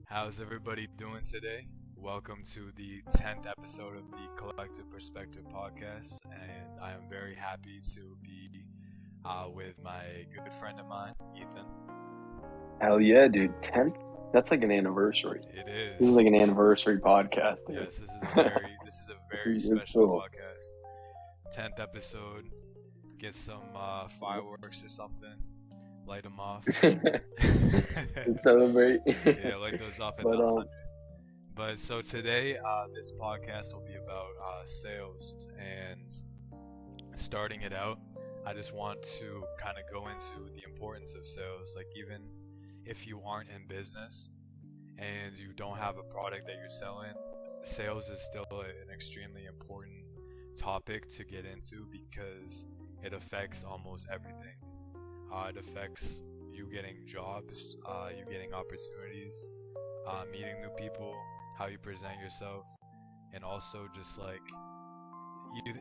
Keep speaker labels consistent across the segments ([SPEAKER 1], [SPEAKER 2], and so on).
[SPEAKER 1] How's everybody doing today? Welcome to the 10th episode of the Collective Perspective podcast, and I am very happy to be with my good friend of mine, Ethan.
[SPEAKER 2] Hell yeah, dude. 10th? That's like an anniversary.
[SPEAKER 1] It
[SPEAKER 2] This is
[SPEAKER 1] is.
[SPEAKER 2] like an anniversary podcast, dude.
[SPEAKER 1] Yes, this is a very
[SPEAKER 2] It's
[SPEAKER 1] special
[SPEAKER 2] cool.
[SPEAKER 1] podcast. 10th episode. Get some fireworks or something. Light them off.
[SPEAKER 2] To celebrate.
[SPEAKER 1] Yeah, light those off at
[SPEAKER 2] But,
[SPEAKER 1] the 100. But so today, this podcast will be about sales, and starting it out, I just want to kind of go into the importance of sales. Like, even if you aren't in business and you don't have a product that you're selling, sales is still an extremely important topic to get into because it affects almost everything. It affects you getting jobs, you getting opportunities, meeting new people, how you present yourself, and also just like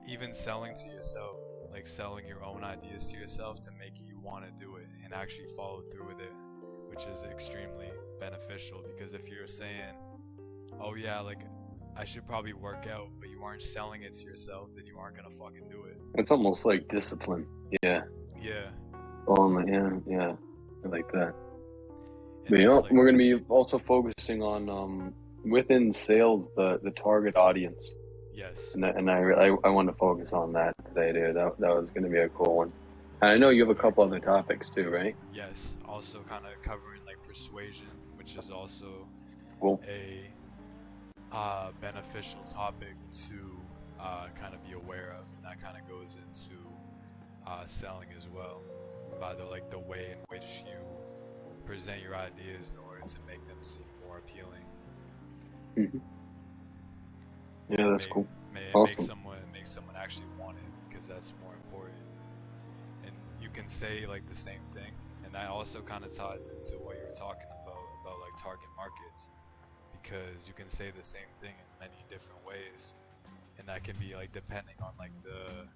[SPEAKER 1] even selling to yourself, like selling your own ideas to yourself to make you want to do it and actually follow through with it, which is extremely beneficial. Because if you're saying, oh yeah, like I should probably work out, but you aren't selling it to yourself, then you aren't gonna fucking do it.
[SPEAKER 2] it's almost like discipline. Yeah.
[SPEAKER 1] Yeah.
[SPEAKER 2] Yeah. I like that.
[SPEAKER 1] And
[SPEAKER 2] But
[SPEAKER 1] just, like,
[SPEAKER 2] we're going to be also focusing on within sales, the target audience.
[SPEAKER 1] yes.
[SPEAKER 2] And I want to focus on that today, dude. That was going to be a cool one. And I know you have a couple other topics too, right?
[SPEAKER 1] Yes, also kind of covering like persuasion, which is also
[SPEAKER 2] Cool.
[SPEAKER 1] a beneficial topic to kind of be aware of, and that kind of goes into selling as well, by the way in which you present your ideas in order to make them seem more appealing.
[SPEAKER 2] Mm-hmm. Yeah, that's cool.
[SPEAKER 1] Make
[SPEAKER 2] Awesome.
[SPEAKER 1] someone actually want it, because that's more important. And you can say like the same thing, and that also kind of ties into what you were talking about like target markets, because you can say the same thing in many different ways, and that can be like depending on like the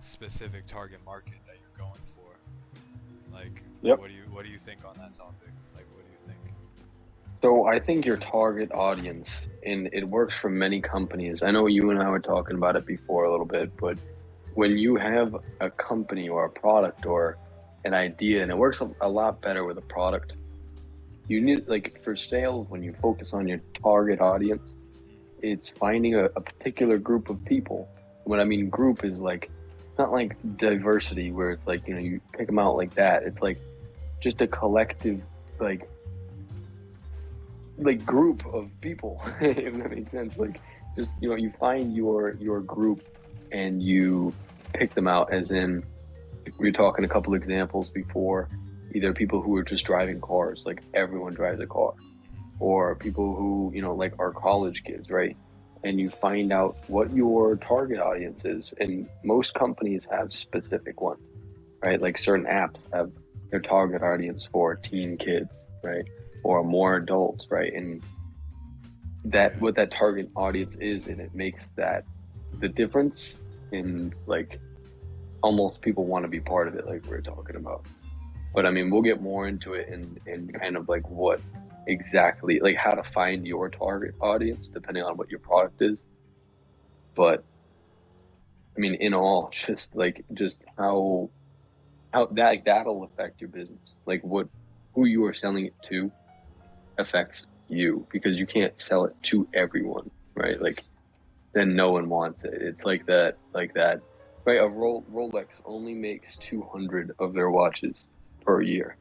[SPEAKER 1] specific target market that you're going for. Like,
[SPEAKER 2] Yep.
[SPEAKER 1] what do you think on that topic? Like, what do you think?
[SPEAKER 2] So I think your target audience, and it works for many companies. I know you and I were talking about it before a little bit, but when you have a company or a product or an idea, and it works a lot better with a product, you need, like for sales, when you focus on your target audience, it's finding a particular group of people. What I mean group is like, not like diversity where it's like, you pick them out like that. It's like just a collective, like group of people, if that makes sense. Like, just, you find your group and you pick them out, as in, we were talking a couple examples before, either people who are just driving cars, like everyone drives a car, or people who, like are college kids, right? And you find out what your target audience is. And most companies have specific ones, right? Like certain apps have their target audience for teen kids, right? Or more adults, right? And that what that target audience is, and it makes that the difference in, like, almost people want to be part of it, like we were talking about. But I mean, we'll get more into it and kind of like what exactly, like how to find your target audience depending on what your product is. But I mean, in all, just how that'll affect your business. Like who you are selling it to affects you, because you can't sell it to everyone, right?
[SPEAKER 1] Yes.
[SPEAKER 2] Like, then no one wants it. It's like that, right? A Rolex only makes 200 of their watches per year,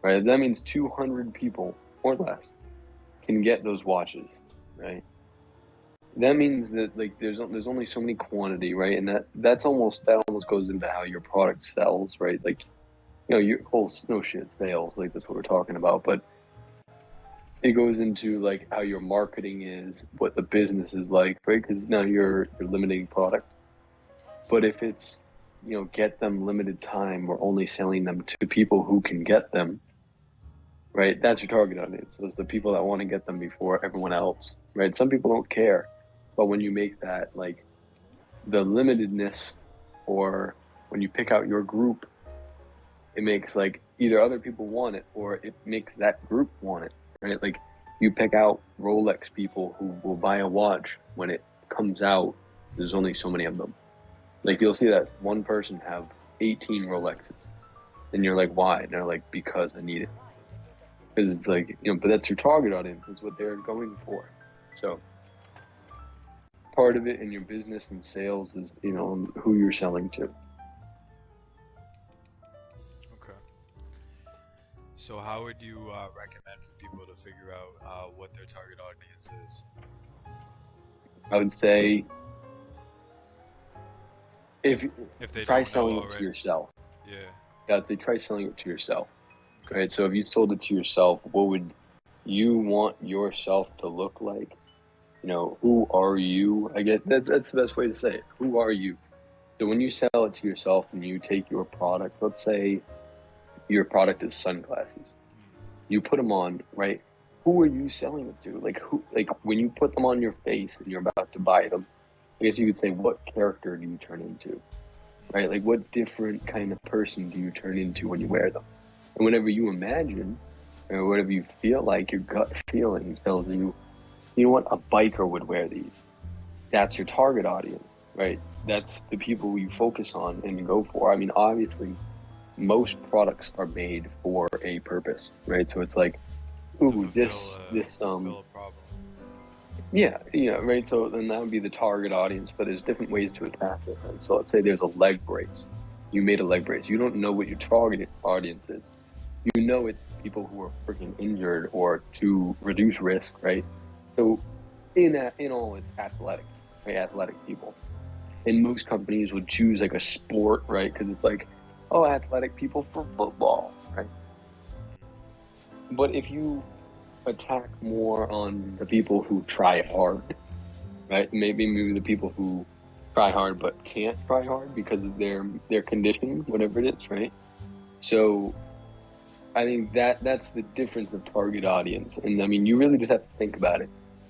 [SPEAKER 2] right? That means 200 people or less can get those watches, right? That means that, like, there's only so many quantity, right? And that almost goes into how your product sells, right? Like, your whole no shit sales, like that's what we're talking about, but it goes into like how your marketing is, what the business is like, right? Because now you're limiting product. But if it's, get them limited time, or only selling them to people who can get them, right? That's your target audience. Those are the people that want to get them before everyone else, right? Some people don't care, but when you make that like the limitedness, or when you pick out your group, it makes like either other people want it or it makes that group want it, right? Like, You pick out Rolex people who will buy a watch when it comes out. There's only so many of them. Like you'll see that one person have 18 Rolexes, and you're like, why? And they're like, because I need it. Because it's like, but that's your target audience. That's what they're going for. So part of it in your business and sales is, who you're selling to.
[SPEAKER 1] Okay. So how would you recommend for people to figure out what their target audience is?
[SPEAKER 2] I would say if
[SPEAKER 1] they
[SPEAKER 2] try
[SPEAKER 1] don't
[SPEAKER 2] selling
[SPEAKER 1] know
[SPEAKER 2] it
[SPEAKER 1] already.
[SPEAKER 2] to yourself.
[SPEAKER 1] Yeah.
[SPEAKER 2] I'd say try selling it to yourself.
[SPEAKER 1] Okay.
[SPEAKER 2] Right. So if you sold it to yourself, what would you want yourself to look like? Who are you? I guess that's the best way to say it. Who are you? So when you sell it to yourself and you take your product, let's say your product is sunglasses. You put them on, right? Who are you selling it to? Like when you put them on your face and you're about to buy them, I guess you could say, what character do you turn into? Right? Like what different kind of person do you turn into when you wear them? And whenever you imagine or whatever you feel like, your gut feeling tells you, you know what, a biker would wear these. That's your target audience, right? That's the people you focus on and go for. I mean, obviously, most products are made for a purpose, right? So it's like, ooh,
[SPEAKER 1] fulfill a problem.
[SPEAKER 2] Yeah, right. So then that would be the target audience, but there's different ways to attack it. Right? So let's say there's a leg brace. You made a leg brace. You don't know what your target audience is. You know it's people who are freaking injured or to reduce risk, right? So in all, it's athletic, right? Athletic people. And most companies would choose like a sport, right? Because it's like, oh, athletic people for football, right? But if you attack more on the people who try hard, right? Maybe the people who try hard but can't try hard because of their condition, whatever it is, right? So I think that's the difference of target audience. And I mean, you really just have to think about it.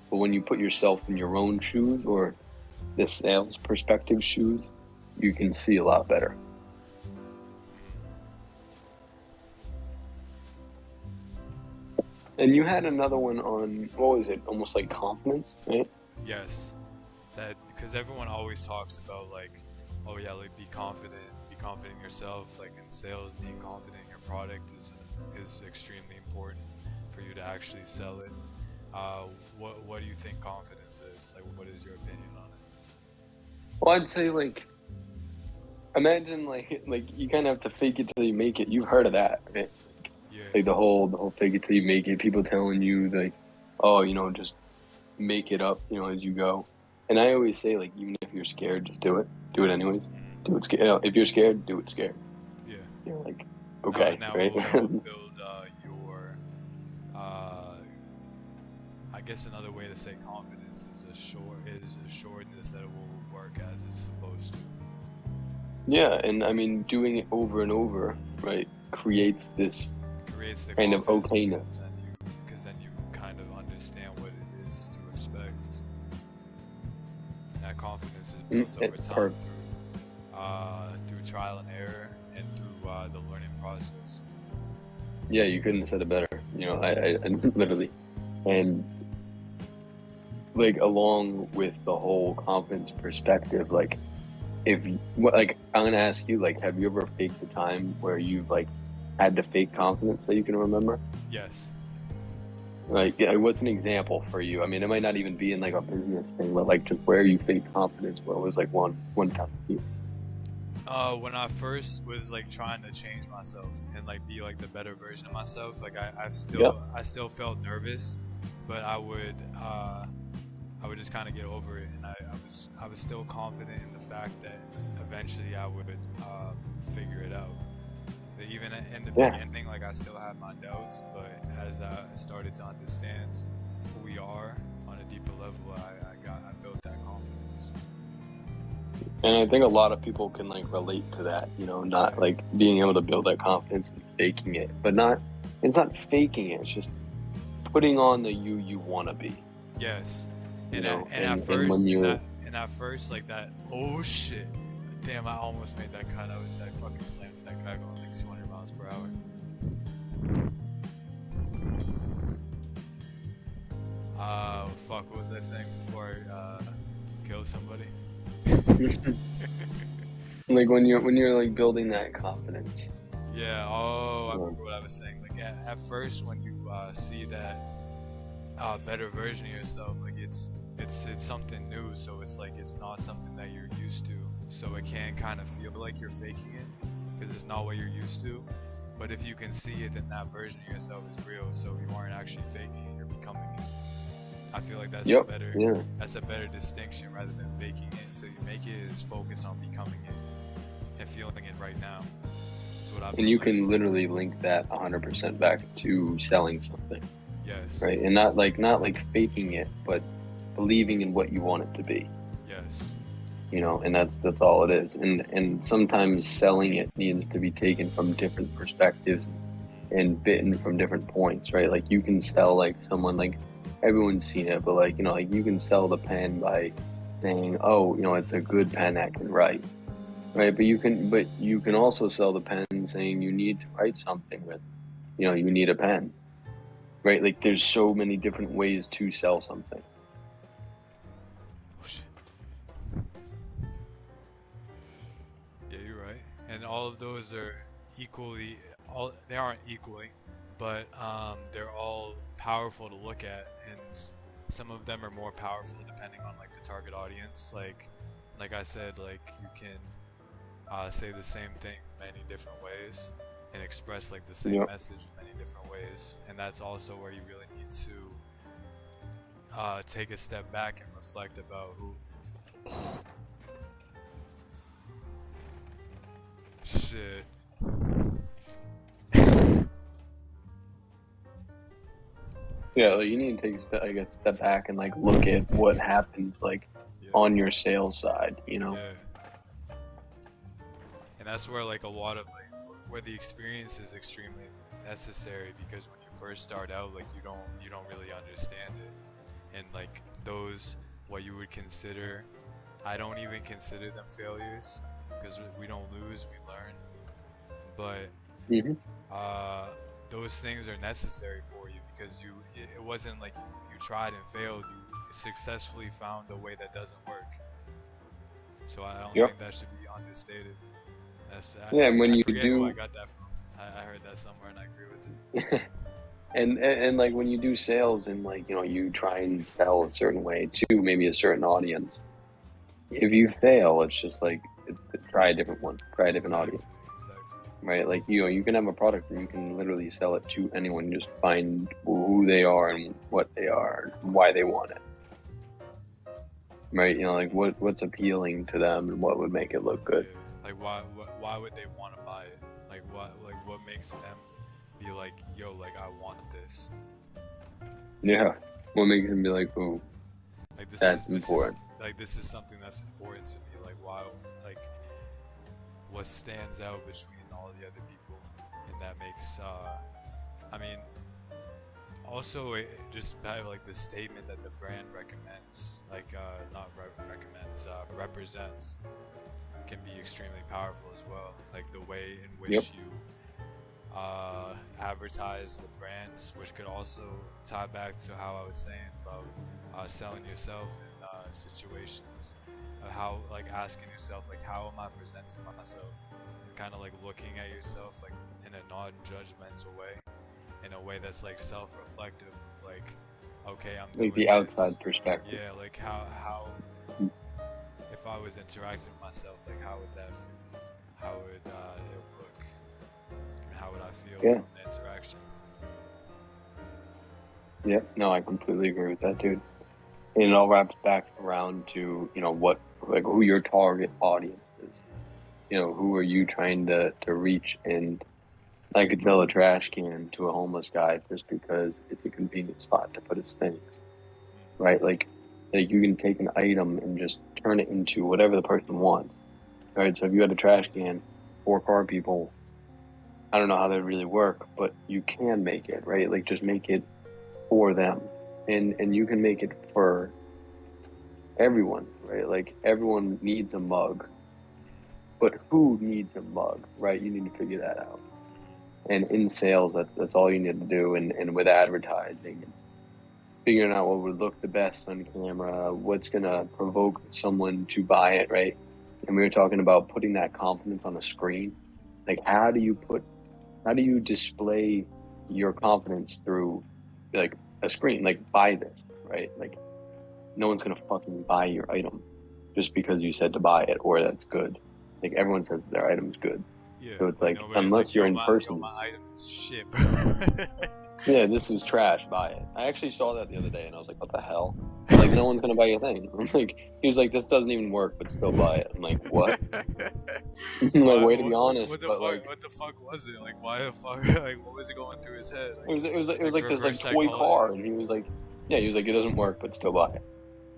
[SPEAKER 2] But when you put yourself in your own shoes or the sales perspective shoes, you can see a lot better. And you had another one on, what was it? Almost like confidence, right?
[SPEAKER 1] Yes. That, because everyone always talks about like, oh yeah, like be confident in yourself. Like in sales, being confident in your product is extremely important for you to actually sell it. What do you think confidence is? Like, what is your opinion on it?
[SPEAKER 2] Well, I'd say like, imagine like you kind of have to fake it till you make it. You've heard of that, right?
[SPEAKER 1] Yeah.
[SPEAKER 2] Like the whole fake it till you make it. People telling you like, oh, just make it up, as you go. And I always say like, even if you're scared, just do it. Do it anyways. Do it scared. If you're scared, do it scared.
[SPEAKER 1] Yeah.
[SPEAKER 2] You're like, okay,
[SPEAKER 1] now
[SPEAKER 2] right?
[SPEAKER 1] that will build your. I guess another way to say confidence is assuredness that it will work as it's supposed to.
[SPEAKER 2] Yeah, and I mean, doing it over and over, right, creates the kind of okayness.
[SPEAKER 1] Because then you kind of understand what it is to expect. And that confidence is built over time through trial and error and through the learning process.
[SPEAKER 2] Yeah, you couldn't have said it better. I literally, and like along with the whole confidence perspective, like I'm gonna ask you, like, have you ever faked a time where you've like had to fake confidence that you can remember?
[SPEAKER 1] Yes.
[SPEAKER 2] Like, yeah, what's an example for you? I mean, it might not even be in like a business thing, but like just where you faked confidence, where it was like one time for you.
[SPEAKER 1] When I first was like trying to change myself and like be like the better version of myself, like I still felt nervous, but I would just kind of get over it, and I was still confident in the fact that eventually I would figure it out. But even in the beginning, like I still had my doubts, but as I started to understand who we are on a deeper level, I built that confidence.
[SPEAKER 2] And I think a lot of people can like relate to that, not like being able to build that confidence and faking it, but it's not faking it. It's just putting on the you want to be.
[SPEAKER 1] Yes.
[SPEAKER 2] And
[SPEAKER 1] at first, like that, oh shit, damn, I almost made that cut. I fucking slammed that guy going like 200 miles per hour. fuck, what was I saying before I killed somebody?
[SPEAKER 2] Like when you're like building that confidence.
[SPEAKER 1] Yeah, I remember what I was saying. Like at first when you see that better version of yourself, like it's something new, so it's like it's not something that you're used to, so it can kind of feel like you're faking it because it's not what you're used to. But if you can see it, then that version of yourself is real, so you aren't actually faking it, you're becoming it. I feel like that's that's a better distinction rather than faking it. So you make it is focus on becoming it and feeling it right now. That's what
[SPEAKER 2] And you can literally link that 100% back to selling something.
[SPEAKER 1] Yes.
[SPEAKER 2] Right, and not like faking it, but believing in what you want it to be.
[SPEAKER 1] Yes.
[SPEAKER 2] And that's all it is. And sometimes selling it needs to be taken from different perspectives and bitten from different points, right? Like you can sell like someone, like everyone's seen it, but like you can sell the pen by saying, oh, it's a good pen that can write, right? But you can also sell the pen saying you need to write something with, you need a pen, right? Like there's so many different ways to sell something.
[SPEAKER 1] Oh shit. Yeah, you're right. And all of those are they aren't equally, but they're all powerful to look at, and some of them are more powerful depending on like the target audience. Like I said, like you can say the same thing many different ways and express like the same message in many different ways, and that's also where you really need to take a step back and reflect about who. Shit.
[SPEAKER 2] Yeah, like you need to take a step back and like look at what happens like on your sales side,
[SPEAKER 1] Yeah. And that's where like a lot of like where the experience is extremely necessary, because when you first start out, like you don't really understand it, and like those what you would consider, I don't even consider them failures because we don't lose, we learn. But those things are necessary for you because it wasn't like you tried and failed, you successfully found a way that doesn't work. So I don't think that should be understated.
[SPEAKER 2] And when you
[SPEAKER 1] forget
[SPEAKER 2] do,
[SPEAKER 1] who I got that from. I heard that somewhere and I agree with it.
[SPEAKER 2] and like when you do sales and like you try and sell a certain way to maybe a certain audience, if you fail, it's just like try a different one, try a different audience. Right, like you can have a product and you can literally sell it to anyone. Just find who they are and what they are, and why they want it. Right, like what's appealing to them and what would make it look good.
[SPEAKER 1] Like why would they want to buy it? Like what makes them be like, yo, like I want this.
[SPEAKER 2] Yeah, what makes them be like, ooh,
[SPEAKER 1] like
[SPEAKER 2] that's important.
[SPEAKER 1] This is something that's important to me. Like why, like what stands out between all the other people, and that makes I mean also it just have like the statement that the brand recommends, like recommends, represents, can be extremely powerful as well. Like the way in which you advertise the brands, which could also tie back to how I was saying about selling yourself in situations, how like asking yourself like how am I presenting myself, and kind of like looking at yourself like in a non-judgmental way, in a way that's like self-reflective, like okay, I'm doing
[SPEAKER 2] like the
[SPEAKER 1] this.
[SPEAKER 2] outside perspective.
[SPEAKER 1] Yeah, like how if I was interacting with myself, like how would that feel? How would it look? And how would I feel from the interaction?
[SPEAKER 2] Yeah, no, I completely agree with that, dude. And it all wraps back around to who your target audience is. Who are you trying to reach? And I could sell a trash can to a homeless guy just because it's a convenient spot to put his things, right? Like you can take an item and just turn it into whatever the person wants, right? So if you had a trash can for car people, I don't know how that really work, but you can make it, right? Like just make it for them, and you can make it for everyone, right? Like everyone needs a mug, but who needs a mug, right? You need to figure that out. And in sales, that's all you need to do, and with advertising figuring out what would look the best on camera, what's gonna provoke someone to buy it, right? And we were talking about putting that confidence on a screen. Like, how do you display your confidence through like a screen? Like, buy this, right? Like, no one's gonna fucking buy your item just because you said to buy it or that's good. Like, everyone says their item's good.
[SPEAKER 1] Yeah,
[SPEAKER 2] So it's
[SPEAKER 1] like
[SPEAKER 2] like,
[SPEAKER 1] nobody's
[SPEAKER 2] unless
[SPEAKER 1] like,
[SPEAKER 2] you're
[SPEAKER 1] yo,
[SPEAKER 2] in person,
[SPEAKER 1] my item is shit, bro.
[SPEAKER 2] yeah, this is trash, buy it. I actually saw that the other day and I was like, what the hell? Like, no one's gonna buy your thing. I'm like, he was like, this doesn't even work, but still buy it. I'm like, what? I'm like, way to be honest, but like,
[SPEAKER 1] What the fuck was it? Like, why the fuck? Like, what was it going through his head?
[SPEAKER 2] it was like this like
[SPEAKER 1] Reverse
[SPEAKER 2] toy
[SPEAKER 1] psychology.
[SPEAKER 2] car, and he was like, yeah, he was like, it doesn't work, but still buy it.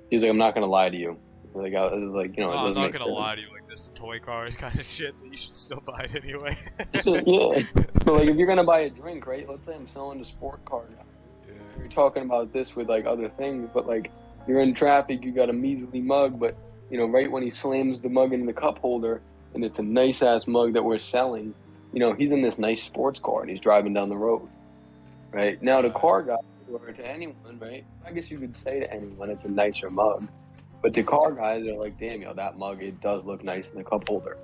[SPEAKER 2] He's like, I'm not gonna lie to you. Like, I was like, you know,
[SPEAKER 1] No,
[SPEAKER 2] it
[SPEAKER 1] I'm
[SPEAKER 2] doesn't
[SPEAKER 1] not
[SPEAKER 2] make
[SPEAKER 1] gonna
[SPEAKER 2] sense.
[SPEAKER 1] lie to you. Like, this toy car is kind of shit, but you should still buy it anyway.
[SPEAKER 2] Yeah, but like, if you're gonna buy a drink, right? Let's say I'm selling a sport car.
[SPEAKER 1] Yeah.
[SPEAKER 2] You're talking about this with like other things, but like, you're in traffic, you got a measly mug, but you know, right when he slams the mug into the cup holder, and it's a nice ass mug that we're selling, you know, he's in this nice sports car and he's driving down the road, right? Now the car guy, or to anyone, right? I guess you could say to anyone, it's a nicer mug. But the car guys are like, damn, yo, that mug, it does look nice in the cup holder,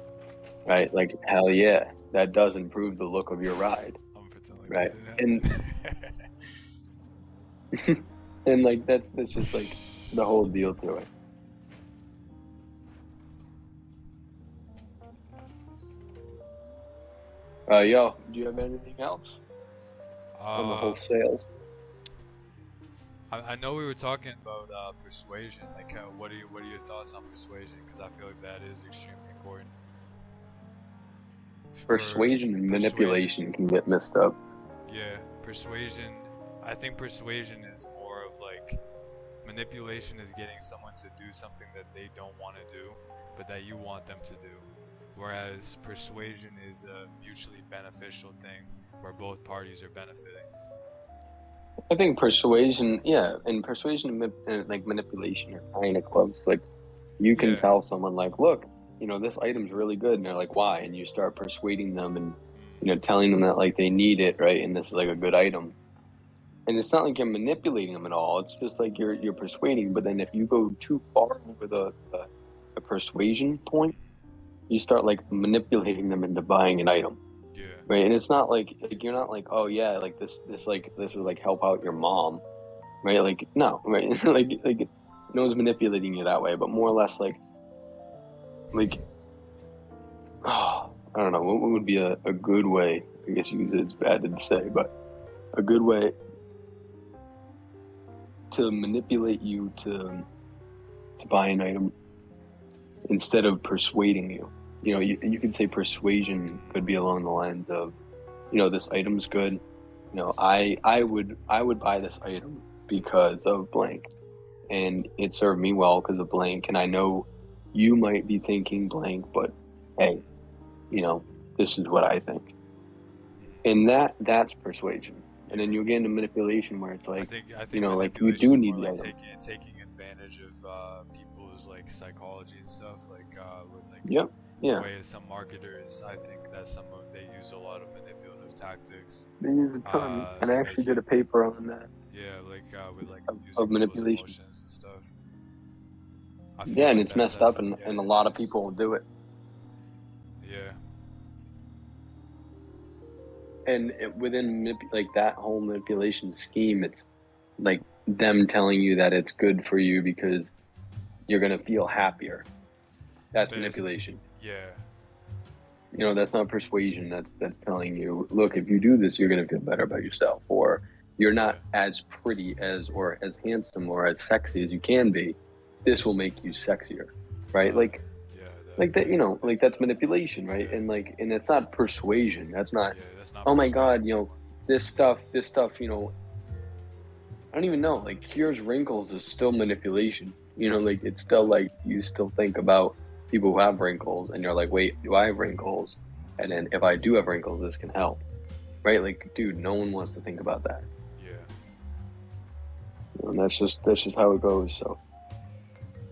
[SPEAKER 2] right? Like, hell yeah, that does improve the look of your ride,
[SPEAKER 1] I'm pretending
[SPEAKER 2] right?
[SPEAKER 1] And
[SPEAKER 2] And like, that's just like the whole deal to it. Yo, do you have anything else on the whole sales?
[SPEAKER 1] I know we were talking about persuasion. Like, what are your thoughts on persuasion? Because I feel like that is extremely important.
[SPEAKER 2] Persuasion and manipulation can get messed up.
[SPEAKER 1] Yeah, persuasion. I think persuasion is more of like manipulation is getting someone to do something that they don't want to do, but that you want them to do. Whereas persuasion is a mutually beneficial thing where both parties are benefiting.
[SPEAKER 2] I think persuasion, yeah, and persuasion and like manipulation are kind of close. Like, you can tell someone like, look, you know, this item's really good, and they're like, why? And you start persuading them and, you know, telling them that like they need it, right? And this is like a good item. And it's not like you're manipulating them at all. It's just like you're persuading. But then if you go too far over the persuasion point, you start like manipulating them into buying an item.
[SPEAKER 1] Yeah.
[SPEAKER 2] Right. And it's not like you're not like, oh yeah, like this would like help out your mom. Right. Like, no, right. like no one's manipulating you that way, but more or less like oh, I don't know, what would be a good way? I guess it's bad to say, but a good way to manipulate you to buy an item instead of persuading you. You know, you could say persuasion could be along the lines of, you know, this item's good. You know, I would buy this item because of blank, and it served me well because of blank. And I know you might be thinking blank, but hey, you know, this is what I think, and that's persuasion. And then you get into manipulation where it's like,
[SPEAKER 1] I think
[SPEAKER 2] you know, like you do need the
[SPEAKER 1] like
[SPEAKER 2] item.
[SPEAKER 1] taking advantage of people's like psychology and stuff, like with like
[SPEAKER 2] Yep. Yeah.
[SPEAKER 1] the way some marketers, I think that they use a lot of manipulative tactics.
[SPEAKER 2] They use a ton, and I actually did a paper on that.
[SPEAKER 1] Yeah, like with like
[SPEAKER 2] of manipulation
[SPEAKER 1] emotions and stuff.
[SPEAKER 2] Yeah, and it's messed up, and a lot of people will do it.
[SPEAKER 1] Yeah.
[SPEAKER 2] And within like that whole manipulation scheme, it's like them telling you that it's good for you because you're gonna feel happier. That's manipulation.
[SPEAKER 1] Yeah.
[SPEAKER 2] You know, that's not persuasion. That's telling you, look, if you do this, you're gonna feel better about yourself, or you're not as pretty as, or as handsome, or as sexy as you can be. This will make you sexier, right? Like that, you know, like that's manipulation, right? And like, and it's not persuasion. That's not, oh my God, you know, this stuff, you know, I don't even know, like cures wrinkles is still manipulation. You know, like it's still like, you still think about people who have wrinkles and you're like, wait, do I have wrinkles? And then if I do have wrinkles, this can help, right? Like, dude, no one wants to think about that.
[SPEAKER 1] Yeah.
[SPEAKER 2] And that's just how it goes. So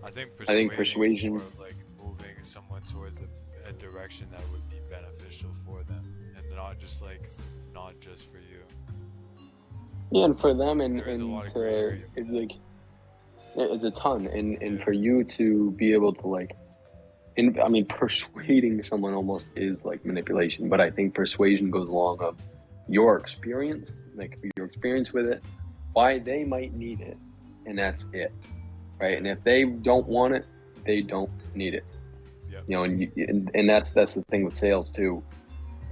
[SPEAKER 1] I think
[SPEAKER 2] persuasion
[SPEAKER 1] is more of like moving someone towards a direction that would be beneficial for them, and not just for you.
[SPEAKER 2] Yeah, and for them, and
[SPEAKER 1] There is a
[SPEAKER 2] and
[SPEAKER 1] lot of gray
[SPEAKER 2] to
[SPEAKER 1] area with
[SPEAKER 2] it's
[SPEAKER 1] that.
[SPEAKER 2] like it's a ton, and
[SPEAKER 1] Yeah,
[SPEAKER 2] for you to be able to like, and I mean, persuading someone almost is like manipulation, but I think persuasion goes along of your experience, like your experience with it, why they might need it, and that's it, right?
[SPEAKER 1] yeah,
[SPEAKER 2] And if they don't want it, they don't need it,
[SPEAKER 1] yep.
[SPEAKER 2] and that's the thing with sales too.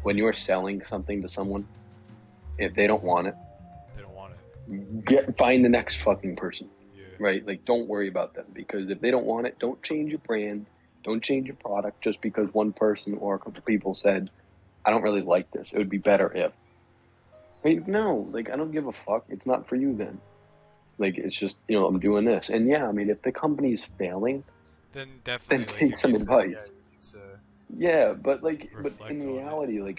[SPEAKER 2] When you're selling something to someone, if they don't want it,
[SPEAKER 1] They don't want it.
[SPEAKER 2] find the next fucking person,
[SPEAKER 1] Yeah,
[SPEAKER 2] right? Like, don't worry about them, because if they don't want it, don't change your brand, don't change your product just because one person or a couple people said, I don't really like this. It would be better if. Like, no, like, I don't give a fuck. It's not for you then. Like, it's just, I'm doing this. And yeah, I mean, if the company's failing,
[SPEAKER 1] then
[SPEAKER 2] then
[SPEAKER 1] definitely like
[SPEAKER 2] take
[SPEAKER 1] you
[SPEAKER 2] some
[SPEAKER 1] need to, yeah,
[SPEAKER 2] advice.
[SPEAKER 1] you need to
[SPEAKER 2] Yeah, but in
[SPEAKER 1] reflect on it.
[SPEAKER 2] reality,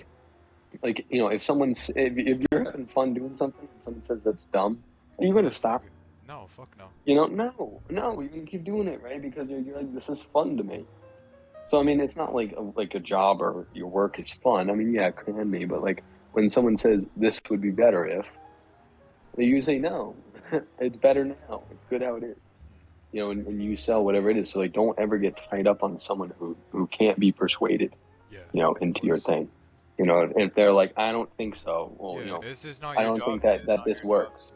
[SPEAKER 2] if someone's, if you're having fun doing something and someone says that's dumb, are you going to
[SPEAKER 1] Yes,
[SPEAKER 2] stop?
[SPEAKER 1] like, no, fuck no.
[SPEAKER 2] No, you're gonna keep doing it, right? Because you're like, this is fun to me. So I mean, it's not like a job or your work is fun. I mean, yeah, it can be, but like when someone says this would be better if, you say no, it's better now. It's good how it is. And you sell whatever it is. So like, don't ever get tied up on someone who can't be persuaded,
[SPEAKER 1] Yeah, of
[SPEAKER 2] into your
[SPEAKER 1] course.
[SPEAKER 2] thing. If they're like, I don't think so. Well,
[SPEAKER 1] Yeah, this is not
[SPEAKER 2] I
[SPEAKER 1] your
[SPEAKER 2] don't think
[SPEAKER 1] job to. It's
[SPEAKER 2] that
[SPEAKER 1] not
[SPEAKER 2] this
[SPEAKER 1] your job
[SPEAKER 2] works.
[SPEAKER 1] to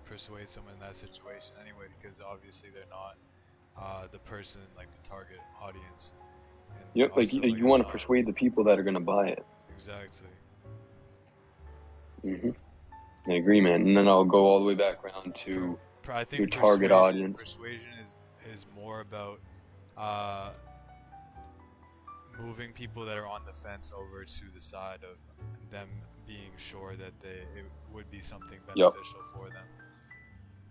[SPEAKER 1] persuade someone in that situation anyway, because obviously they're not the person, like the target audience, and
[SPEAKER 2] Like
[SPEAKER 1] also like
[SPEAKER 2] you
[SPEAKER 1] it's
[SPEAKER 2] want to
[SPEAKER 1] not
[SPEAKER 2] persuade the people that are gonna buy it.
[SPEAKER 1] exactly.
[SPEAKER 2] hmm I agree, man. And then I'll go all the way back around
[SPEAKER 1] Per,
[SPEAKER 2] to
[SPEAKER 1] I
[SPEAKER 2] your
[SPEAKER 1] think
[SPEAKER 2] target audience.
[SPEAKER 1] persuasion is more about uh, moving people that are on the fence over to the side of them being sure that it would be something
[SPEAKER 2] Yep.
[SPEAKER 1] beneficial for them.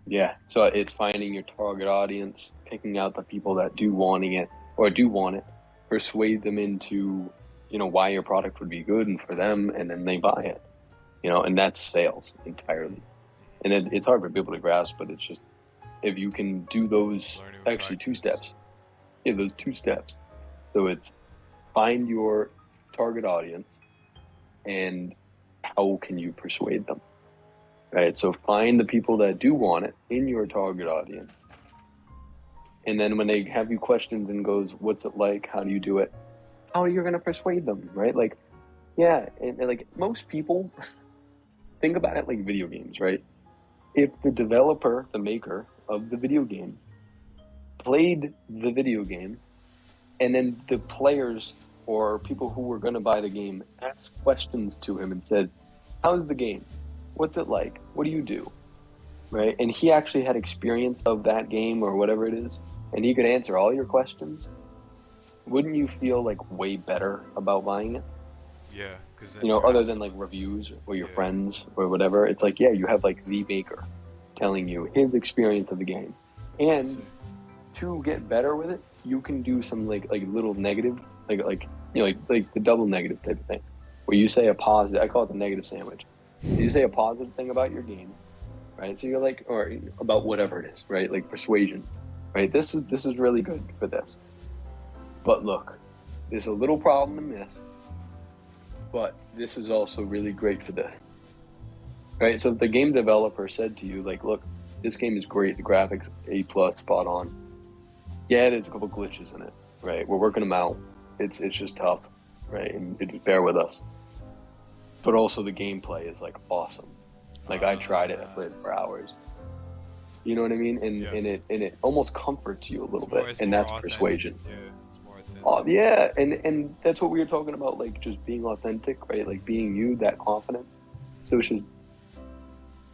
[SPEAKER 2] Yeah. So it's finding your target audience, picking out the people that do wanting it or do want it, persuade them into, why your product would be good and for them, and then they buy it. And that's sales entirely. And it's hard for people to grasp, but it's just if you can do those
[SPEAKER 1] Learning with
[SPEAKER 2] actually two
[SPEAKER 1] practice.
[SPEAKER 2] steps. Yeah, those two steps. So it's find your target audience and how can you persuade them? Right. So find the people that do want it in your target audience. And then when they have you questions and goes, what's it like? How do you do it? How are you going to persuade them? Right. Like, yeah. And like most people think about it like video games, right? If the developer, the maker of the video game played the video game and then the players or people who were going to buy the game asked questions to him and said, how's the game? What's it like? What do you do? Right? And he actually had experience of that game or whatever it is, and he could answer all your questions. Wouldn't you feel like way better about buying it?
[SPEAKER 1] Yeah, because then you
[SPEAKER 2] Other
[SPEAKER 1] have
[SPEAKER 2] than like
[SPEAKER 1] someone's.
[SPEAKER 2] reviews or your
[SPEAKER 1] Yeah,
[SPEAKER 2] friends or whatever, it's like, yeah, you have like the maker telling you his experience of the game.
[SPEAKER 1] I see.
[SPEAKER 2] And to get better with it, you can do some like little negative, like the double negative type of thing, where you say a positive. I call it the negative sandwich. You say a positive thing about your game, right? So you're like, or about whatever it is, right? Like persuasion, right? This is really good for this, but look, there's a little problem in this, but this is also really great for this, right? So if the game developer said to you, like, look, this game is great, the graphics A plus, spot on. Yeah, there's a couple glitches in it, right? We're working them out. It's just tough, right? And just bear with us. But also the gameplay is like awesome. Like I tried it, I played it for hours. You know what I mean? And
[SPEAKER 1] Yeah,
[SPEAKER 2] and it almost comforts you a little bit,
[SPEAKER 1] it's
[SPEAKER 2] and
[SPEAKER 1] more
[SPEAKER 2] that's
[SPEAKER 1] authentic.
[SPEAKER 2] persuasion.
[SPEAKER 1] Yeah, it's more
[SPEAKER 2] Oh
[SPEAKER 1] authentic.
[SPEAKER 2] yeah, and that's what we were talking about, like just being authentic, right? Like being you, that confidence. So it's just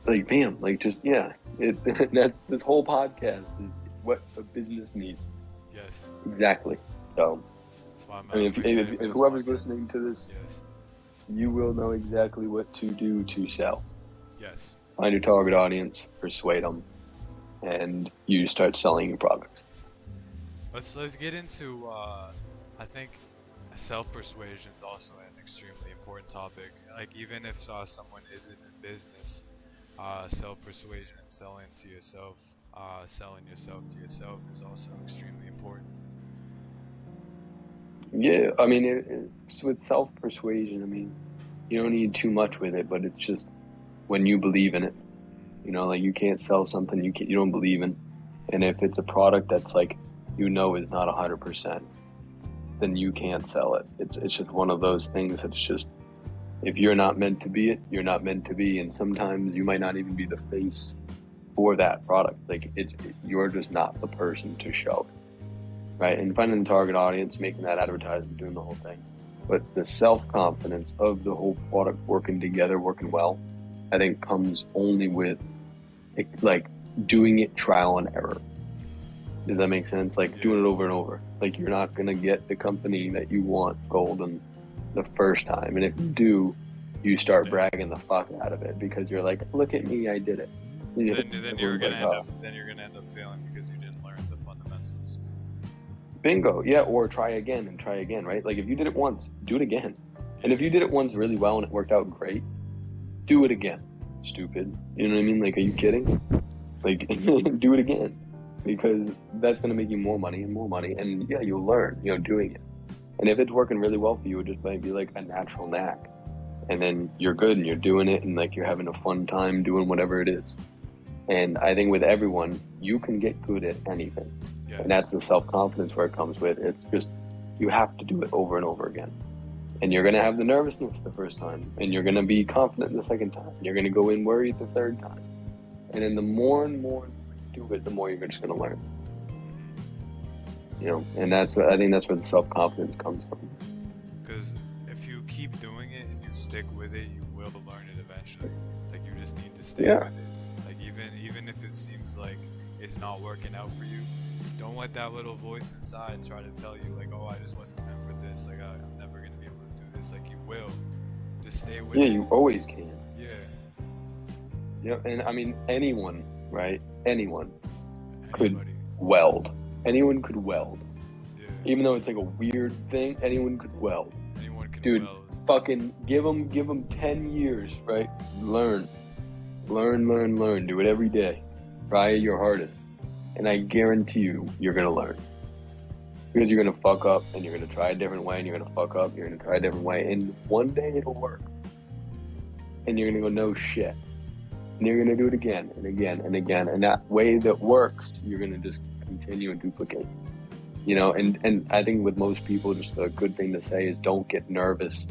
[SPEAKER 2] like bam, like just yeah. It that's this whole podcast is what a business needs.
[SPEAKER 1] Yes.
[SPEAKER 2] Exactly. So
[SPEAKER 1] That's why I'm,
[SPEAKER 2] I mean,
[SPEAKER 1] I'm excited for
[SPEAKER 2] if
[SPEAKER 1] this
[SPEAKER 2] whoever's
[SPEAKER 1] podcast.
[SPEAKER 2] listening to this,
[SPEAKER 1] Yes.
[SPEAKER 2] you will know exactly what to do to sell.
[SPEAKER 1] Yes.
[SPEAKER 2] Find your target audience, persuade them, and you start selling your products.
[SPEAKER 1] Let's get into. I think self-persuasion is also an extremely important topic. Like even if someone isn't in business, self-persuasion and selling yourself to yourself is also extremely important.
[SPEAKER 2] Yeah, I mean, it's with self persuasion. I mean, you don't need too much with it, but it's just when you believe in it. You know, like you can't sell something you don't believe in. And if it's a product that's like, is not 100%, then you can't sell it. It's just one of those things that's just, if you're not meant to be it, you're not meant to be. And sometimes you might not even be the face for that product. Like you're just not the person to show it, right? And finding the target audience, making that advertisement, doing the whole thing. But the self-confidence of the whole product working together, working well, I think comes only with like doing it trial and error. Does that make sense? Like doing it over and over. Like you're not gonna get the company that you want golden the first time. And if you do, you start bragging the fuck out of it because you're like, look at me, I did it.
[SPEAKER 1] Then you're gonna end up failing because you didn't learn the fundamentals.
[SPEAKER 2] Bingo. Yeah, or try again, right? Like if you did it once, do it again. And if you did it once really well and it worked out great, do it again. Stupid. You know what I mean? Like, are you kidding? Like, do it again. Because that's going to make you more money and more money. And yeah, you'll learn, doing it. And if it's working really well for you, it just might be like a natural knack. And then you're good and you're doing it and like you're having a fun time doing whatever it is. And I think with everyone, you can get good at anything. Yes. And that's the self-confidence where it comes with. It's just, you have to do it over and over again. And you're going to have the nervousness the first time. And you're going to be confident the second time. You're going to go in worried the third time. And then the more and more you do it, the more you're just going to learn. And I think that's where the self-confidence comes from.
[SPEAKER 1] Because if you keep doing it and you stick with it, you will learn it eventually. Like you just need to stay with it. Like even if it seems like it's not working out for you, don't let that little voice inside try to tell you like, oh, I just wasn't meant for this. Like I'm never gonna be able to do this. Like you will. Just stay with it.
[SPEAKER 2] Yeah, you always can.
[SPEAKER 1] Yeah.
[SPEAKER 2] And I mean anyone, right? Anybody could weld. Anyone could weld. Yeah. Even though it's like a weird thing, anyone could weld.
[SPEAKER 1] Anyone can
[SPEAKER 2] Dude,
[SPEAKER 1] weld.
[SPEAKER 2] Fucking give them 10 years, right? Learn. Do it every day. Try your hardest. And I guarantee you're going to learn. Because you're going to fuck up and you're going to try a different way and you're going to fuck up, you're going to try a different way. And one day it'll work. And you're going to go, no shit. And you're going to do it again and again and again. And that way that works, you're going to just continue and duplicate. And I think with most people, just a good thing to say is don't get nervous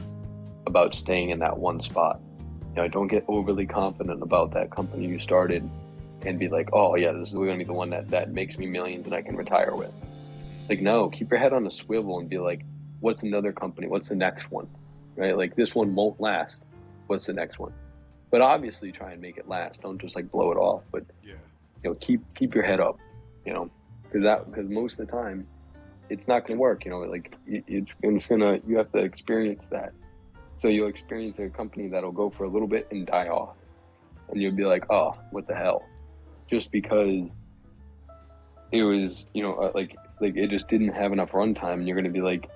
[SPEAKER 2] about staying in that one spot. Don't get overly confident about that company you started and be like, oh yeah, this is going to be the one that makes me millions and I can retire with. Like, no, keep your head on a swivel and be like, what's another company? What's the next one? Right? Like this one won't last. What's the next one? But obviously try and make it last. Don't just like blow it off, but keep your head up, because most of the time it's not going to work, it's gonna, you have to experience that. So you'll experience a company that'll go for a little bit and die off. And you'll be like, oh, what the hell? Just because it was, like it just didn't have enough runtime. And you're going to be like,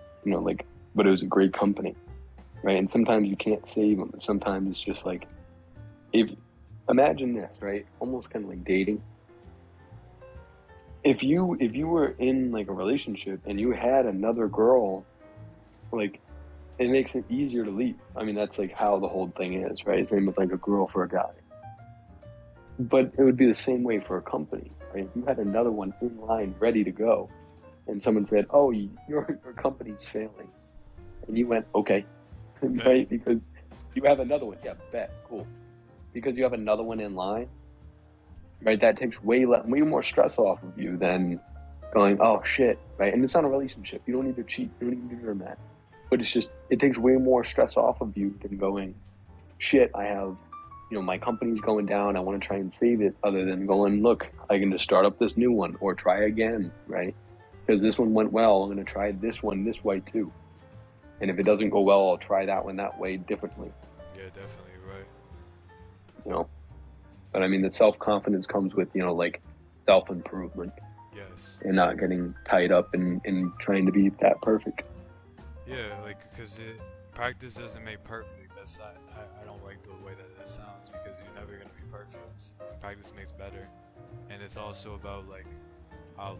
[SPEAKER 2] but it was a great company, right? And sometimes you can't save them. Sometimes it's just like, imagine this, right? Almost kind of like dating. If you were in like a relationship and you had another girl, like, it makes it easier to leave. I mean, that's like how the whole thing is, right? Same with like a girl for a guy. But it would be the same way for a company, right? If you had another one in line ready to go and someone said, oh, your company's failing. And you went, okay, right? Because you have another one. Yeah, bet, cool. Because you have another one in line, right? That takes way more stress off of you than going, oh shit, right? And it's not a relationship. You don't need to cheat. You don't need to do that. But it's just, it takes way more stress off of you than going, shit, I have, my company's going down. I want to try and save it, other than going, look, I can just start up this new one or try again, right? Because this one went well. I'm going to try this one this way too. And if it doesn't go well, I'll try that one that way differently.
[SPEAKER 1] Yeah, definitely, right.
[SPEAKER 2] But I mean, the self-confidence comes with, like self-improvement.
[SPEAKER 1] Yes.
[SPEAKER 2] And not getting tied up in trying to be that perfect.
[SPEAKER 1] Yeah, like, because practice doesn't make perfect. I don't like the way that sounds, because you're never going to be perfect. Practice makes better. And it's also about, like,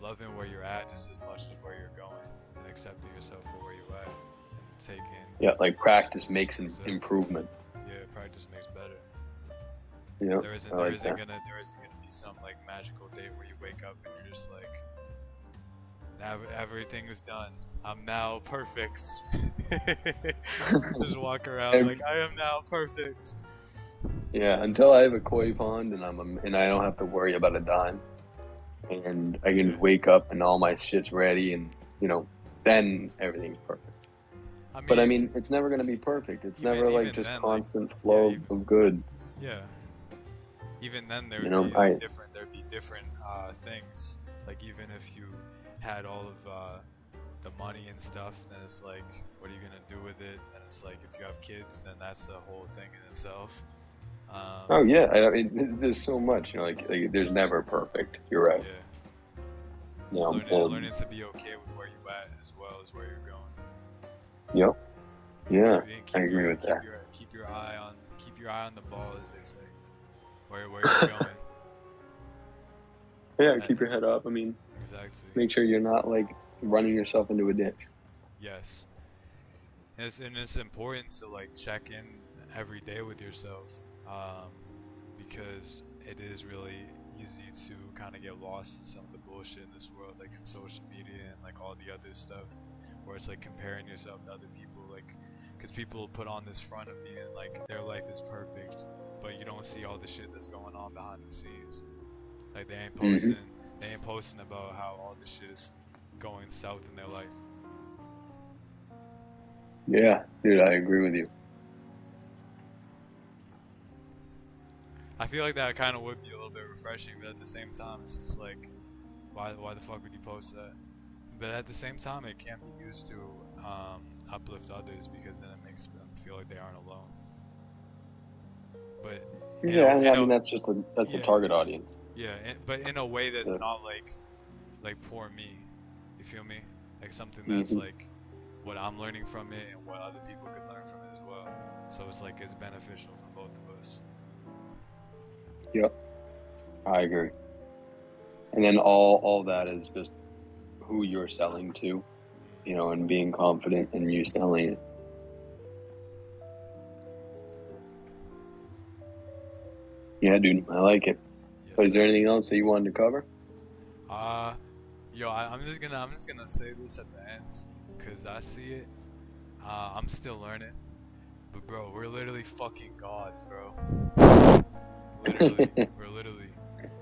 [SPEAKER 1] loving where you're at just as much as where you're going, and accepting yourself for where you're at, and taking...
[SPEAKER 2] Yeah, like practice makes an improvement.
[SPEAKER 1] Yeah, practice makes better.
[SPEAKER 2] Yeah,
[SPEAKER 1] There isn't
[SPEAKER 2] I
[SPEAKER 1] there
[SPEAKER 2] like
[SPEAKER 1] isn't
[SPEAKER 2] that.
[SPEAKER 1] gonna be some like magical day where you wake up and you're just like, everything is done. I'm now perfect. Just walk around like
[SPEAKER 2] Ev-
[SPEAKER 1] I am now perfect.
[SPEAKER 2] yeah, until I have a koi pond and I don't have to worry about a dime, and I can
[SPEAKER 1] Yeah.
[SPEAKER 2] just wake up and all my shit's ready, and then everything's perfect.
[SPEAKER 1] I
[SPEAKER 2] But I
[SPEAKER 1] mean,
[SPEAKER 2] mean, it's never gonna be perfect. It's
[SPEAKER 1] even
[SPEAKER 2] never like
[SPEAKER 1] even
[SPEAKER 2] just
[SPEAKER 1] then, like,
[SPEAKER 2] constant
[SPEAKER 1] yeah,
[SPEAKER 2] flow of good.
[SPEAKER 1] yeah. Even then, there
[SPEAKER 2] You
[SPEAKER 1] would
[SPEAKER 2] know,
[SPEAKER 1] be like
[SPEAKER 2] I
[SPEAKER 1] different. There'd be different things. Like even if you had all of the money and stuff, then it's like, what are you gonna do with it? And it's like, if you have kids, then that's a whole thing in itself.
[SPEAKER 2] oh yeah, I mean, there's so much. Like there's never perfect. You're right.
[SPEAKER 1] Yeah,
[SPEAKER 2] And
[SPEAKER 1] learning to be okay with where you at as well as where you're going.
[SPEAKER 2] yep, yeah,
[SPEAKER 1] And
[SPEAKER 2] I agree with that.
[SPEAKER 1] keep your eye on the ball, as they say. Where you're going.
[SPEAKER 2] Yeah, keep your head up. I mean,
[SPEAKER 1] Exactly.
[SPEAKER 2] make sure you're not like running yourself into a ditch.
[SPEAKER 1] Yes. And it's important to like check in every day with yourself, because it is really easy to kind of get lost in some of the bullshit in this world, like in social media and like all the other stuff, where it's like comparing yourself to other people, like, because people put on this front of being like their life is perfect, but you don't see all the shit that's going on behind the scenes. Like they ain't posting about how all this shit is going south in their life.
[SPEAKER 2] Yeah, dude, I agree with you.
[SPEAKER 1] I feel like that kind of would be a little bit refreshing, but at the same time, it's just like, why the fuck would you post that? But at the same time, it can't be used to uplift others, because then it makes them feel like they aren't alone. But
[SPEAKER 2] Yeah, and I mean that's a target audience.
[SPEAKER 1] Yeah, but in a way that's
[SPEAKER 2] Yeah.
[SPEAKER 1] not like poor me. You feel me? Like something that's like what I'm learning from it and what other people could learn from it as well. So it's like it's beneficial for both of us.
[SPEAKER 2] Yep, I agree. And then all that is just who you're selling to, and being confident in you selling it. Yeah, dude, I like it.
[SPEAKER 1] Yes,
[SPEAKER 2] So is there
[SPEAKER 1] sir.
[SPEAKER 2] anything else that you wanted to cover?
[SPEAKER 1] I'm just gonna say this at the end, cause I see it. I'm still learning, but bro, we're literally fucking gods, bro. Literally, we're literally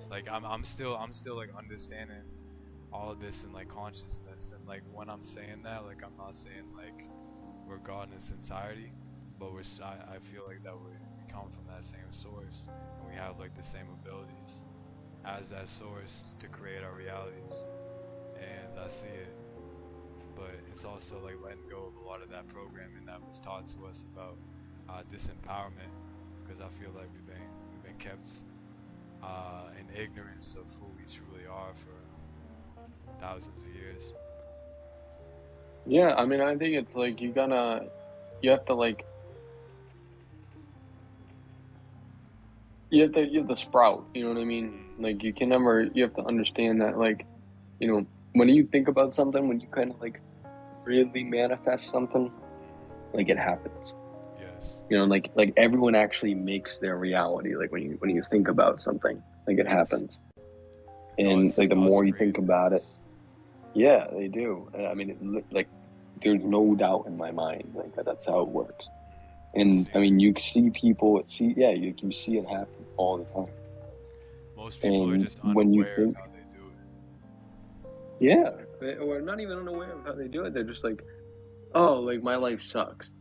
[SPEAKER 1] like I'm still like understanding all of this and like consciousness, and like when I'm saying that, like I'm not saying like we're God in its entirety, but I feel like that we come from that same source, and we have like the same abilities as that source to create our realities, and I see it. But it's also like letting go of a lot of that programming that was taught to us about disempowerment, because I feel like we've been kept in ignorance of who we truly are for thousands of years.
[SPEAKER 2] Yeah, I mean, I think it's like you have to like, you have to sprout. You know what I mean? Like you have to understand that, like, when you think about something, when you kind of like really manifest something, like it happens.
[SPEAKER 1] Yes.
[SPEAKER 2] Like everyone actually makes their reality. Like when you think about something, like it
[SPEAKER 1] Yes.
[SPEAKER 2] happens. And like the
[SPEAKER 1] Thoughts
[SPEAKER 2] more you
[SPEAKER 1] create
[SPEAKER 2] think about it,
[SPEAKER 1] things.
[SPEAKER 2] yeah, they do. I mean, like there's no doubt in my mind like that's how it works. And
[SPEAKER 1] Seen
[SPEAKER 2] I mean,
[SPEAKER 1] it.
[SPEAKER 2] you see people yeah, you see it happen all the time.
[SPEAKER 1] Most people are
[SPEAKER 2] And
[SPEAKER 1] just
[SPEAKER 2] when you
[SPEAKER 1] unaware of
[SPEAKER 2] think,
[SPEAKER 1] how they do it.
[SPEAKER 2] yeah, or not even unaware of how they do it, they're just like, oh, like my life sucks.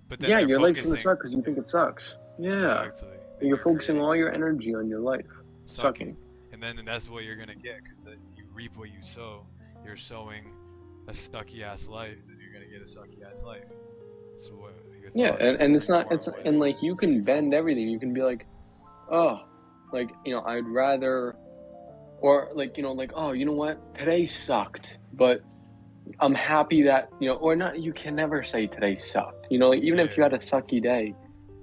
[SPEAKER 1] But then
[SPEAKER 2] Yeah,
[SPEAKER 1] they're
[SPEAKER 2] your life's gonna
[SPEAKER 1] focusing.
[SPEAKER 2] suck because you think it sucks. Yeah,
[SPEAKER 1] Exactly.
[SPEAKER 2] and
[SPEAKER 1] Then
[SPEAKER 2] you're
[SPEAKER 1] you're
[SPEAKER 2] focusing
[SPEAKER 1] creating
[SPEAKER 2] all your energy on your life
[SPEAKER 1] sucking,
[SPEAKER 2] sucking.
[SPEAKER 1] and that's what you're gonna get, because you reap what you sow. You're sowing a sucky ass life, and you're gonna get a sucky ass life. So what your
[SPEAKER 2] Yeah,
[SPEAKER 1] thoughts
[SPEAKER 2] and it's not
[SPEAKER 1] inform
[SPEAKER 2] it's
[SPEAKER 1] what
[SPEAKER 2] and
[SPEAKER 1] you
[SPEAKER 2] like you
[SPEAKER 1] stay
[SPEAKER 2] can bend
[SPEAKER 1] focused.
[SPEAKER 2] everything. You can be like, oh, like I'd rather, or like like, oh, you know what, today sucked, but I'm happy that or not. You can never say today sucked. Like, even if you
[SPEAKER 1] Yeah.
[SPEAKER 2] had a sucky day,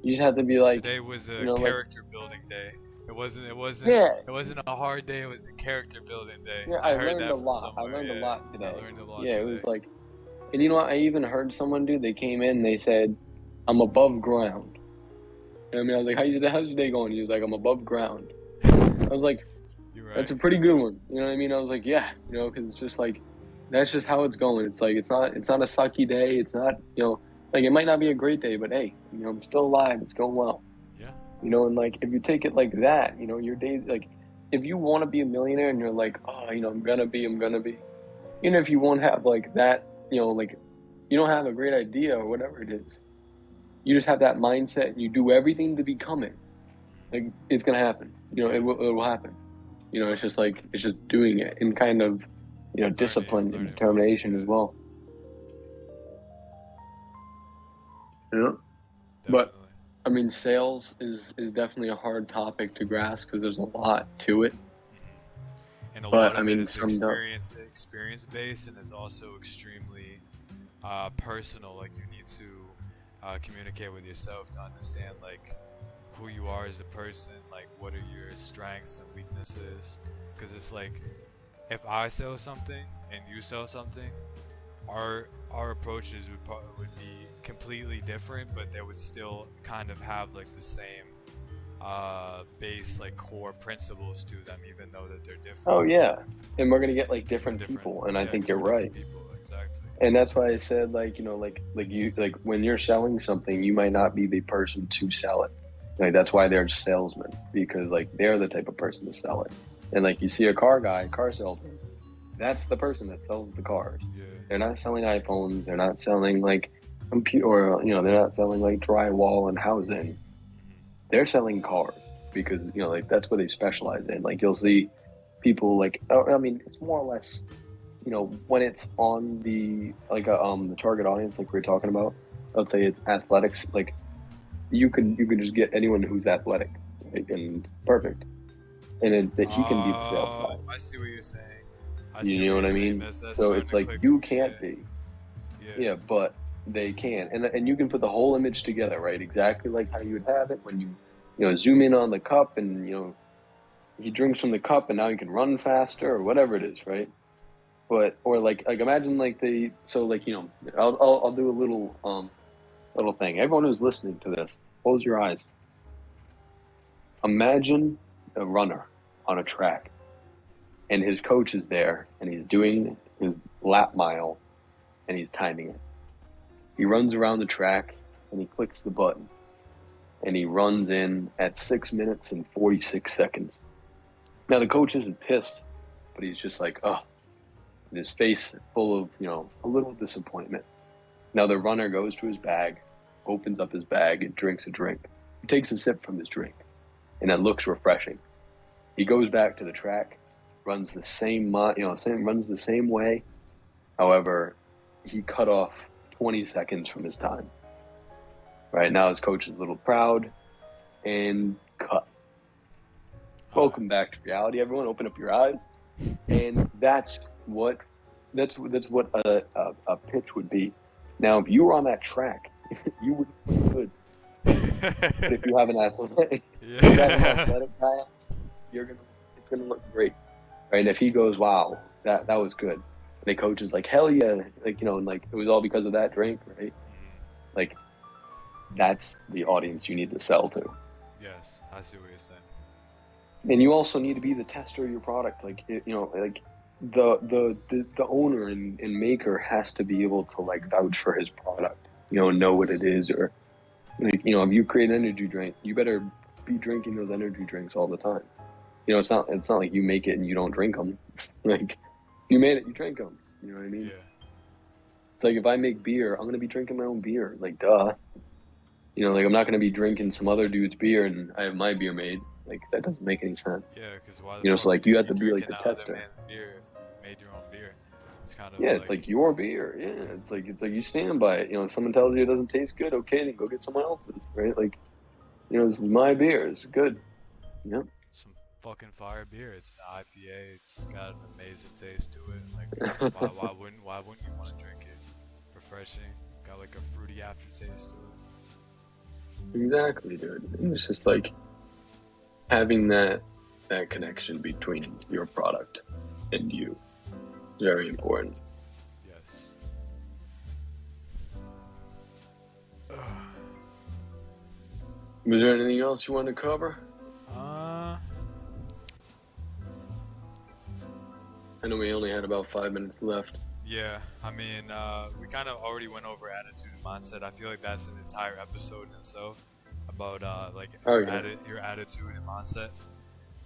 [SPEAKER 2] you just have to be like,
[SPEAKER 1] Today was a
[SPEAKER 2] like,
[SPEAKER 1] character building day. It wasn't. It wasn't.
[SPEAKER 2] yeah,
[SPEAKER 1] It wasn't a hard day. It was a character building day.
[SPEAKER 2] yeah,
[SPEAKER 1] I
[SPEAKER 2] I
[SPEAKER 1] heard
[SPEAKER 2] learned a
[SPEAKER 1] that from
[SPEAKER 2] lot. I
[SPEAKER 1] somewhere.
[SPEAKER 2] learned a
[SPEAKER 1] Yeah.
[SPEAKER 2] lot
[SPEAKER 1] I
[SPEAKER 2] today.
[SPEAKER 1] learned a lot
[SPEAKER 2] Yeah, it
[SPEAKER 1] today.
[SPEAKER 2] was like, and I even heard someone, dude, they came in, they said, I'm above ground. And I mean, I was like, how's your day going? He was like, I'm above ground. I was like,
[SPEAKER 1] You're
[SPEAKER 2] that's
[SPEAKER 1] right.
[SPEAKER 2] a pretty good one. You know what I mean? I was like, yeah, because it's just like, that's just how it's going. It's like, it's not a sucky day. It's not, like it might not be a great day, but hey, I'm still alive. It's going well.
[SPEAKER 1] Yeah.
[SPEAKER 2] And like, if you take it like that, your days, like, if you want to be a millionaire and you're like, oh, I'm gonna be, even if you won't have like that, like, you don't have a great idea or whatever it is, you just have that mindset and you do everything to become it. Like, it's gonna happen.
[SPEAKER 1] Yeah.
[SPEAKER 2] It will happen. It's just like, it's just doing it and kind of, discipline and
[SPEAKER 1] Learning from it.
[SPEAKER 2] determination as
[SPEAKER 1] Yeah.
[SPEAKER 2] well. Yeah. But
[SPEAKER 1] Definitely.
[SPEAKER 2] I mean, sales is definitely a hard topic to grasp because there's a lot to it.
[SPEAKER 1] And a lot
[SPEAKER 2] But I
[SPEAKER 1] of it
[SPEAKER 2] mean,
[SPEAKER 1] is
[SPEAKER 2] summed up,
[SPEAKER 1] experience based, and it's also extremely personal. Like you need to communicate with yourself to understand like who you are as a person, like what are your strengths and weaknesses. Because it's like if I sell something and you sell something, our approaches would be completely different, but they would still kind of have like the same base like core principles to them, even though that they're different.
[SPEAKER 2] oh yeah, and we're gonna get like
[SPEAKER 1] Because we're
[SPEAKER 2] different
[SPEAKER 1] different.
[SPEAKER 2] people, and I
[SPEAKER 1] Yeah,
[SPEAKER 2] think
[SPEAKER 1] because
[SPEAKER 2] you're
[SPEAKER 1] we're different
[SPEAKER 2] right.
[SPEAKER 1] people. Exactly.
[SPEAKER 2] And that's why I said, like, like when you're selling something, you might not be the person to sell it. Like, that's why they're salesmen, because like they're the type of person to sell it. And like, you see a car salesman, that's the person that sells the cars.
[SPEAKER 1] Yeah.
[SPEAKER 2] They're not selling iPhones. They're not selling like computer, or they're not selling like drywall and housing. They're selling cars because like that's what they specialize in. Like, you'll see people like, I mean, it's more or less, when it's on the like the target audience, like we are talking about. Let's say it's athletics. Like, you can just get anyone who's athletic, right? And it's perfect, and that he can be the sales guy.
[SPEAKER 1] Oh, I see what you're saying. I see
[SPEAKER 2] You
[SPEAKER 1] what
[SPEAKER 2] know what
[SPEAKER 1] you're
[SPEAKER 2] I
[SPEAKER 1] saying.
[SPEAKER 2] mean?
[SPEAKER 1] That's
[SPEAKER 2] So
[SPEAKER 1] starting
[SPEAKER 2] it's
[SPEAKER 1] to
[SPEAKER 2] like,
[SPEAKER 1] click for
[SPEAKER 2] you
[SPEAKER 1] me.
[SPEAKER 2] can't be,
[SPEAKER 1] Yeah.
[SPEAKER 2] yeah, but they can, and you can put the whole image together, right? Exactly like how you would have it when you zoom in on the cup, and he drinks from the cup, and now he can run faster or whatever it is, right? But or like imagine like so like I'll do a little thing. Everyone who's listening to this, close your eyes. Imagine a runner on a track, and his coach is there, and he's doing his lap mile, and he's timing it. He runs around the track, and he clicks the button, and he runs in at 6 minutes and 46 seconds. Now the coach isn't pissed, but he's just like, oh, and his face full of a little disappointment. Now the runner goes to his bag, opens up his bag, and drinks a drink. He takes a sip from his drink, and it looks refreshing. He goes back to the track, runs the runs the same way. However, he cut off 20 seconds from his time. Right now, his coach is a little proud, and cut. Welcome back to reality, everyone. Open up your eyes, and that's what a pitch would be. Now, if you were on that track, you would look good. But if you have an athletic, if you have an athletic guy, it's gonna look great, right? And if he goes, wow, that was good, and the coach is like, hell yeah, like and like it was all because of that drink, right? Like, that's the audience you need to sell to.
[SPEAKER 1] Yes, I see what you're saying.
[SPEAKER 2] And you also need to be the tester of your product. Like, like the owner and maker has to be able to like vouch for his product. Know what it is, or like, if you create an energy drink, you better be drinking those energy drinks all the time. It's not like you make it and you don't drink them. Like, you made it, you drink them. You know what I mean?
[SPEAKER 1] Yeah.
[SPEAKER 2] It's like, if I make beer, I'm gonna be drinking my own beer. Like, duh. Like, I'm not gonna be drinking some other dude's beer and I have my beer made. Like, that doesn't make any sense.
[SPEAKER 1] Yeah, because why the fuck
[SPEAKER 2] So like,
[SPEAKER 1] would
[SPEAKER 2] you
[SPEAKER 1] you
[SPEAKER 2] have
[SPEAKER 1] be
[SPEAKER 2] to be like
[SPEAKER 1] drinking
[SPEAKER 2] the
[SPEAKER 1] that other
[SPEAKER 2] tester.
[SPEAKER 1] man's beer if you made your own beer? It's kind of
[SPEAKER 2] Yeah, it's like your beer. Yeah, it's like you stand by it. If someone tells you it doesn't taste good, okay, then go get someone else's, right? Like, this is my beer. It's good. Yep.
[SPEAKER 1] some fucking fire beer. It's IPA. It's got an amazing taste to it. Like, why wouldn't you want to drink it? Refreshing. Got like a fruity aftertaste to it.
[SPEAKER 2] Exactly, dude. And it's just like having that connection between your product and you is very important.
[SPEAKER 1] Yes.
[SPEAKER 2] Was there anything else you wanted to cover? I know we only had about 5 minutes left.
[SPEAKER 1] Yeah, I mean, we kind of already went over attitude and mindset. I feel like that's an entire episode in itself about your attitude and mindset.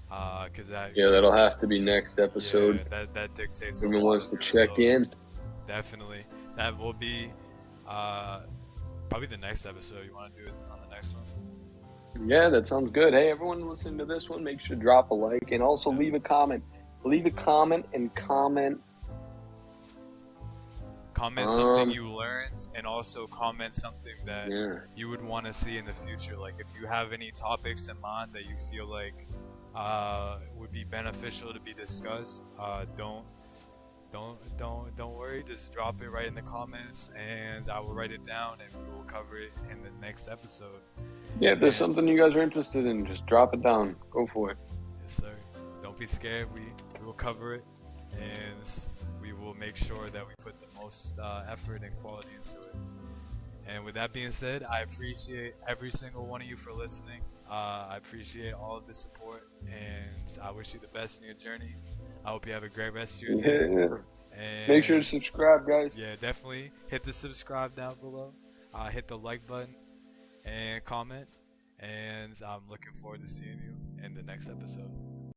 [SPEAKER 1] Cause
[SPEAKER 2] that'll have to be next episode.
[SPEAKER 1] Yeah, that dictates.
[SPEAKER 2] Everyone wants to check in.
[SPEAKER 1] Definitely, that will be probably the next episode. You want to do it on the next one?
[SPEAKER 2] Yeah, that sounds good. Hey, everyone listening to this one, make sure to drop a like and also leave a comment. Leave a comment and comment.
[SPEAKER 1] Comment something you learned, and also comment something that you would want to see in the future. Like if you have any topics in mind that you feel like would be beneficial to be discussed, don't worry. Just drop it right in the comments, and I will write it down, and we will cover it in the next episode.
[SPEAKER 2] Yeah, if there's something you guys are interested in, just drop it down. Go for it.
[SPEAKER 1] Yes, sir. Don't be scared. We will cover it, and we will make sure that we put the most effort and quality into it. And with that being said, I appreciate every single one of you for listening. I appreciate all of the support, and I wish you the best in your journey. I hope you have a great rest of your day.
[SPEAKER 2] Yeah.
[SPEAKER 1] And
[SPEAKER 2] make sure to subscribe, guys.
[SPEAKER 1] Yeah, definitely hit the subscribe down below. Hit the like button and comment. And I'm looking forward to seeing you in the next episode.